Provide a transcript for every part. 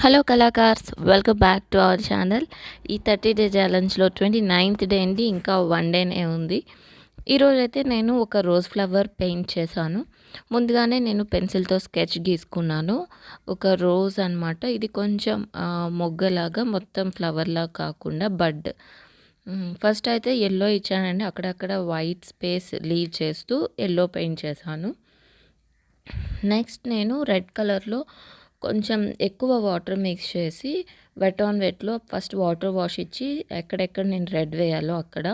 Hello కళాకార్స్, welcome back to our channel. ఈ 30 day ఛాలెంజ్లో 29th day అండి, ఇంకా 1 డేనే ఉంది. ఈరోజైతే నేను ఒక రోజ్ ఫ్లవర్ పెయింట్ చేశాను. ముందుగానే నేను పెన్సిల్తో స్కెచ్ గీసుకున్నాను. ఒక రోజ్ అనమాట. ఇది కొంచెం మొగ్గలాగా, మొత్తం ఫ్లవర్లా కాకుండా బడ్. ఫస్ట్ అయితే ఎల్లో ఇచ్చానండి, అక్కడక్కడ వైట్ స్పేస్ లీవ్ చేస్తూ ఎల్లో పెయింట్ చేశాను. నెక్స్ట్ నేను రెడ్ కలర్లో కొంచెం ఎక్కువ వాటర్ మిక్స్ చేసి వెట్ ఆన్ వెట్లో ఫస్ట్ వాటర్ వాష్ ఇచ్చి ఎక్కడెక్కడ నేను రెడ్ వేయాలో అక్కడ,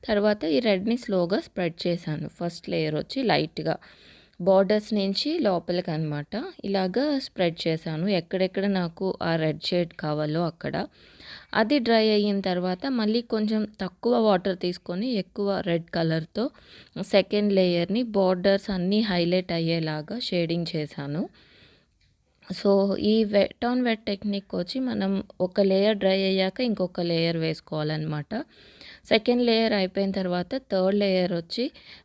తర్వాత ఈ రెడ్ని స్లోగా స్ప్రెడ్ చేశాను. ఫస్ట్ లేయర్ వచ్చి లైట్గా బార్డర్స్ నుంచి లోపలికి అనమాట ఇలాగా స్ప్రెడ్ చేశాను, ఎక్కడెక్కడ నాకు ఆ రెడ్ షేడ్ కావాలో అక్కడ. అది డ్రై అయిన తర్వాత మళ్ళీ కొంచెం తక్కువ వాటర్ తీసుకొని ఎక్కువ రెడ్ కలర్తో సెకండ్ లేయర్ని బార్డర్స్ అన్నీ హైలైట్ అయ్యేలాగా షేడింగ్ చేశాను. సో ఈ వెట్ ఆన్ వెట్ టెక్నిక్ వచ్చి మనం ఒక లేయర్ డ్రై అయ్యాక ఇంకొక లేయర్ వేసుకోవాలన్నమాట. సెకండ్ లేయర్ అయిపోయిన తర్వాత థర్డ్ లేయర్ వచ్చి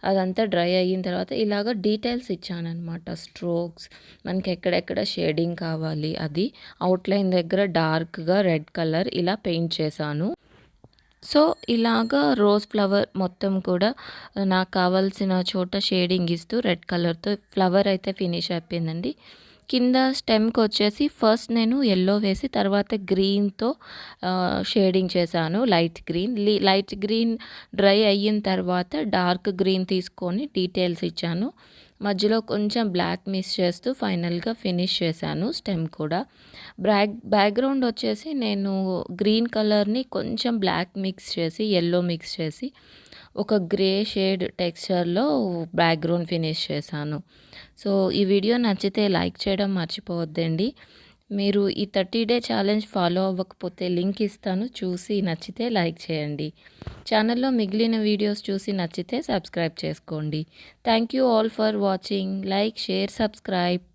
అదంతా డ్రై అయిన తర్వాత ఇలాగ డీటెయిల్స్ ఇచ్చానమాట. స్ట్రోక్స్, మనకి ఎక్కడెక్కడ షేడింగ్ కావాలి అది, అవుట్లైన్ దగ్గర డార్క్గా రెడ్ కలర్ ఇలా పెయింట్ చేశాను. సో ఇలాగా రోజ్ ఫ్లవర్ మొత్తం కూడా నాకు కావాల్సిన చోట షేడింగ్ ఇస్తూ రెడ్ కలర్తో ఫ్లవర్ అయితే ఫినిష్ అయిపోయిందండి. కింద స్టెమ్కి వచ్చేసి ఫస్ట్ నేను ఎల్లో వేసి తర్వాత గ్రీన్తో షేడింగ్ చేశాను, లైట్ గ్రీన్ డ్రై అయిన తర్వాత డార్క్ గ్రీన్ తీసుకొని డీటెయిల్స్ ఇచ్చాను. మధ్యలో కొంచెం బ్లాక్ మిక్స్ చేస్తూ ఫైనల్గా ఫినిష్ చేశాను స్టెమ్ కూడా. బ్యాక్గ్రౌండ్ వచ్చేసి నేను గ్రీన్ కలర్ని కొంచెం బ్లాక్ మిక్స్ చేసి ఎల్లో మిక్స్ చేసి ఒక గ్రే షేడ్ టెక్స్చర్లో బ్యాక్గ్రౌండ్ ఫినిష్ చేశాను. సో ఈ వీడియో నచ్చితే లైక్ చేయడం మర్చిపోవద్దండి. మీరు ఈ 30 డే ఛాలెంజ్ ఫాలో అవ్వకపోతే లింక్ ఇస్తాను, చూసి నచ్చితే లైక్ చేయండి. ఛానల్లో మిగిలిన వీడియోస్ చూసి నచ్చితే సబ్స్క్రైబ్ చేసుకోండి. Thank you all for watching. Like, share, subscribe.